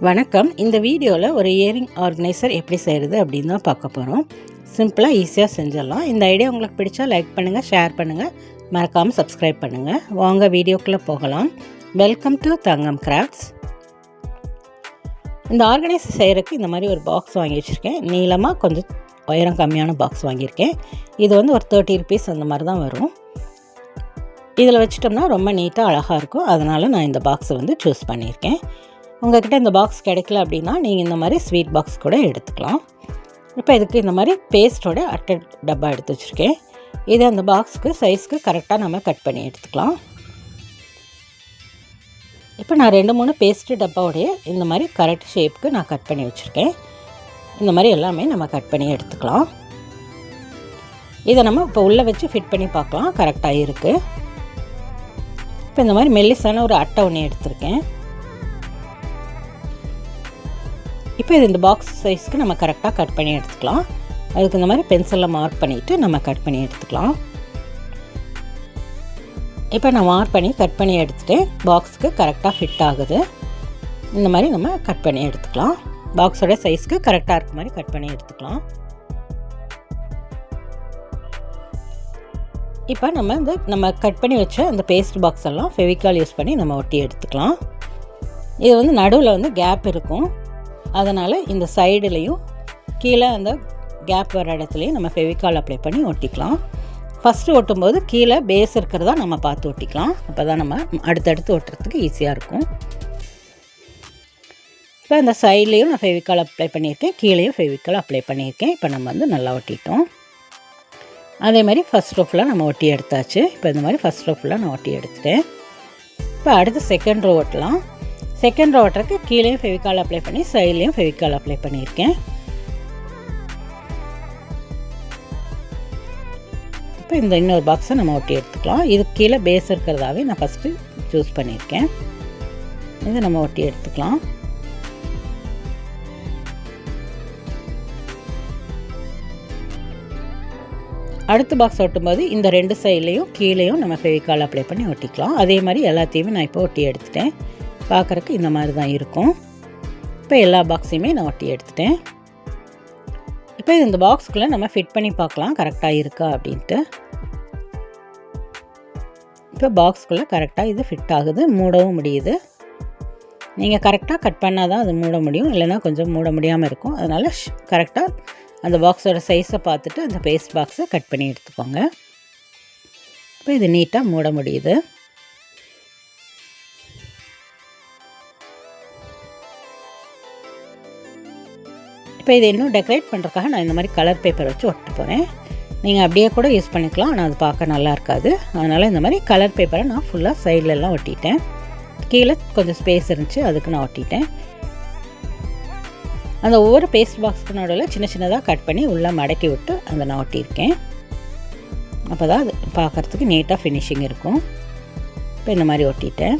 வணக்கம். இந்த வீடியோவில் ஒரு இயரிங் ஆர்கனைசர் எப்படி செய்கிறது அப்படின்னு தான் பார்க்க போகிறோம். சிம்பிளாக ஈஸியாக செஞ்சிடலாம். இந்த ஐடியா உங்களுக்கு பிடிச்சா லைக் பண்ணுங்கள், ஷேர் பண்ணுங்கள், மறக்காமல் சப்ஸ்கிரைப் பண்ணுங்கள். வாங்க வீடியோக்குள்ளே போகலாம். Welcome to Thangam crafts. இந்த ஆர்கனைசர் செய்கிறதுக்கு இந்த மாதிரி ஒரு பாக்ஸ் வாங்கி வச்சுருக்கேன். நீளமாக கொஞ்சம் உயரம் கம்மியான பாக்ஸ் வாங்கியிருக்கேன். இது வந்து ஒரு 30 rupees அந்த மாதிரி தான் வரும். இதில் வச்சிட்டோம்னா ரொம்ப நீட்டாக அழகாக இருக்கும். அதனால் நான் இந்த பாக்ஸை வந்து சூஸ் பண்ணியிருக்கேன். உங்கள்கிட்ட இந்த பாக்ஸ் கிடைக்கல அப்படின்னா நீங்கள் இந்த மாதிரி ஸ்வீட் பாக்ஸ் கூட எடுத்துக்கலாம். இப்போ இதுக்கு இந்த மாதிரி பேஸ்ட்டோட அட்டை டப்பா எடுத்து வச்சுருக்கேன். இது அந்த பாக்ஸுக்கு சைஸ்க்கு கரெக்டாக நம்ம கட் பண்ணி எடுத்துக்கலாம். இப்போ நான் 2-3 பேஸ்ட்டு டப்பாவோடைய இந்த மாதிரி கரெக்ட் ஷேப்புக்கு நான் கட் பண்ணி வச்சுருக்கேன். இந்த மாதிரி எல்லாமே நம்ம கட் பண்ணி எடுத்துக்கலாம். இதை நம்ம இப்போ உள்ளே வச்சு ஃபிட் பண்ணி பார்க்கலாம். கரெக்டாக இருக்குது. இப்போ இந்த மாதிரி மெல்லிசான ஒரு அட்டை ஒன்று எடுத்திருக்கேன். இப்போ இது இந்த பாக்ஸ் சைஸ்க்கு நம்ம கரெக்டாக கட் பண்ணி எடுத்துக்கலாம். அதுக்கு இந்த மாதிரி பென்சிலில் மார்க் பண்ணிவிட்டு நம்ம கட் பண்ணி எடுத்துக்கலாம். இப்போ நான் மார்க் பண்ணி கட் பண்ணி எடுத்துகிட்டு பாக்ஸுக்கு கரெக்டாக ஃபிட் ஆகுது. இந்த மாதிரி நம்ம கட் பண்ணி எடுத்துக்கலாம். பாக்ஸோட சைஸ்க்கு கரெக்டாக இருக்க மாதிரி கட் பண்ணி எடுத்துக்கலாம். இப்போ நம்ம கட் பண்ணி வச்ச அந்த பேஸ்ட் பாக்ஸ் எல்லாம் ஃபெவிகால் யூஸ் பண்ணி நம்ம ஒட்டி எடுத்துக்கலாம். இது வந்து நடுவில் வந்து கேப் இருக்கும். அதனால் இந்த சைடுலேயும் கீழே அந்த கேப் வர இடத்துலையும் நம்ம ஃபெவிகால் அப்ளை பண்ணி ஒட்டிக்கலாம். ஃபஸ்ட்டு ஒட்டும்போது கீழே பேஸ் இருக்கிறதா நம்ம பார்த்து ஒட்டிக்கலாம். அப்போ தான் நம்ம அடுத்தடுத்து ஒட்டுறதுக்கு ஈஸியாக இருக்கும். இப்போ அந்த சைட்லேயும் நான் ஃபெவிகால் அப்ளை பண்ணியிருக்கேன், கீழேயும் ஃபெவிகால் அப்ளை பண்ணியிருக்கேன். இப்போ நம்ம வந்து நல்லா ஒட்டிட்டோம். அதே மாதிரி ஃபஸ்ட் ரோ ஃபுல்லாக நம்ம ஒட்டி எடுத்தாச்சு. இப்போ இந்த மாதிரி ஃபஸ்ட் ரோ ஃபுல்லாக நான் ஒட்டி எடுத்துட்டேன். இப்போ அடுத்து செகண்ட் ரோ ஒட்டலாம். செகண்ட் ரோ ஒட்டுறதுக்கு கீழேயும் ஃபெவிகால் அப்ளை பண்ணி சைட்லேயும் ஃபெவிகால் அப்ளை பண்ணியிருக்கேன். இப்போ இந்த இன்னொரு பாக்ஸை நம்ம ஒட்டி எடுத்துக்கலாம். இது கீழே பேஸ் இருக்கிறதாவே நான் ஃபஸ்ட்டு சூஸ் பண்ணியிருக்கேன். இது நம்ம ஒட்டி எடுத்துக்கலாம். அடுத்த பாக்ஸ் ஒட்டும்போது இந்த 2 சைட்லேயும் கீழேயும் நம்ம ஃபெவிகால் அப்ளை பண்ணி ஒட்டிக்கலாம். அதே மாதிரி எல்லாத்தையுமே நான் இப்போ ஒட்டி எடுத்துட்டேன். பார்க்குறக்கு இந்த மாதிரி தான் இருக்கும். இப்போ எல்லா பாக்ஸையுமே நான் ஒட்டி எடுத்துட்டேன். இப்போ இந்த பாக்ஸுக்குள்ளே நம்ம ஃபிட் பண்ணி பார்க்கலாம் கரெக்டாக இருக்கா அப்படின்ட்டு. இப்போ பாக்ஸுக்குள்ளே கரெக்டாக இது ஃபிட் ஆகுது, மூடவும் முடியுது. நீங்கள் கரெக்டாக கட் பண்ணால் தான் அது மூட முடியும், இல்லைனா கொஞ்சம் மூட முடியாமல் இருக்கும். அதனால் கரெக்டாக அந்த பாக்ஸோட சைஸை பார்த்துட்டு அந்த பேஸ்ட் பாக்ஸை கட் பண்ணி எடுத்துக்கோங்க. இப்போ இது நீட்டாக மூட முடியுது. இப்போ இதை இன்னும் டெக்கரேட் பண்ணுறதுக்காக நான் இந்த மாதிரி கலர் பேப்பர் வச்சு ஒட்ட போகிறேன். நீங்கள் அப்படியே கூட யூஸ் பண்ணிக்கலாம், ஆனால் அது பார்க்க நல்லா இருக்காது. அதனால் இந்த மாதிரி கலர் பேப்பரை நான் ஃபுல்லாக சைட்லெலாம் ஒட்டிட்டேன். கீழே கொஞ்சம் ஸ்பேஸ் இருந்துச்சு, அதுக்கு நான் ஒட்டிட்டேன். அந்த ஒவ்வொரு பேஸ்ட் பாக்ஸ்க்கு நடுவில் சின்ன சின்னதாக கட் பண்ணி உள்ளே மடக்கி விட்டு அந்த நான் ஒட்டியிருக்கேன். அப்போ தான் அது பார்க்குறதுக்கு நீட்டாக ஃபினிஷிங் இருக்கும். இப்போ இந்த மாதிரி ஒட்டிட்டேன்.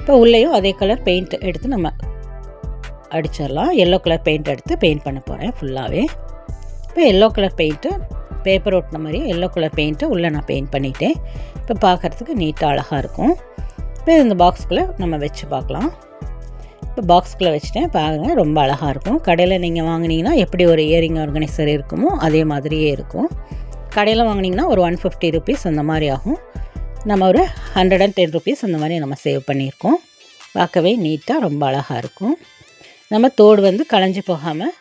இப்போ உள்ளேயும் அதே கலர் பெயிண்ட் எடுத்து நம்ம அடிச்சிடலாம். எல்லோ கலர் பெயிண்ட் எடுத்து பெயிண்ட் பண்ண போகிறேன் ஃபுல்லாகவே. இப்போ எல்லோ கலர் பெயிண்ட்டு பேப்பர் ஒட்டின மாதிரி எல்லோ கலர் பெயிண்ட்டு உள்ளே நான் பெயிண்ட் பண்ணிட்டேன். இப்போ பார்க்குறதுக்கு நீட்டாக அழகாக இருக்கும். இப்போ இந்த பாக்ஸ்குள்ளே நம்ம வச்சு பார்க்கலாம். இப்போ பாக்ஸ்குள்ளே வச்சுட்டேன். பாருங்கள், ரொம்ப அழகாக இருக்கும். கடையில் நீங்கள் வாங்கினீங்கன்னா எப்படி ஒரு இயரிங் ஆர்கனைசர் இருக்குமோ அதே மாதிரியே இருக்கும். கடையில் வாங்கினீங்கன்னா ஒரு 150 rupees அந்த மாதிரி ஆகும். நம்ம ஒரு 110 rupees அந்த மாதிரி நம்ம சேவ் பண்ணியிருக்கோம். பார்க்கவே நீட்டாக ரொம்ப அழகாக இருக்கும். நம்ம தோடு வந்து களைஞ்சி போகாமல்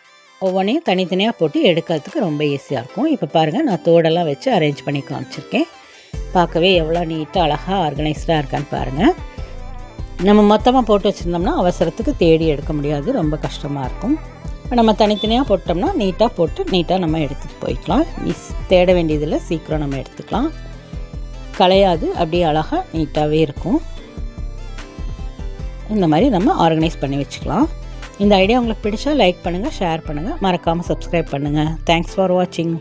ஒவ்வொன்றையும் தனித்தனியாக போட்டு எடுக்கிறதுக்கு ரொம்ப ஈஸியாக இருக்கும். இப்போ பாருங்கள், நான் தோடெல்லாம் வச்சு அரேஞ்ச் பண்ணி காமிச்சிருக்கேன். பார்க்கவே எவ்வளோ நீட்டாக அழகாக ஆர்கனைஸ்டாக இருக்கான்னு பாருங்கள். நம்ம மொத்தமாக போட்டு வச்சுருந்தோம்னா அவசரத்துக்கு தேடி எடுக்க முடியாது, ரொம்ப கஷ்டமாக இருக்கும். இப்போ நம்ம தனித்தனியாக போட்டோம்னா நீட்டாக போட்டு நீட்டாக நம்ம எடுத்துகிட்டு போய்க்கலாம். தேட வேண்டியதில் சீக்கிரம் நம்ம எடுத்துக்கலாம். களையாது, அப்படியே அழகாக நீட்டாகவே இருக்கும். இந்த மாதிரி நம்ம ஆர்கனைஸ் பண்ணி வச்சுக்கலாம். இந்த ஐடியா உங்களுக்கு பிடிச்சா லைக் பண்ணுங்கள், ஷேர் பண்ணுங்கள், மறக்காமல் சப்ஸ்கிரைப் பண்ணுங்கள். தேங்க்ஸ் ஃபார் வாட்சிங்.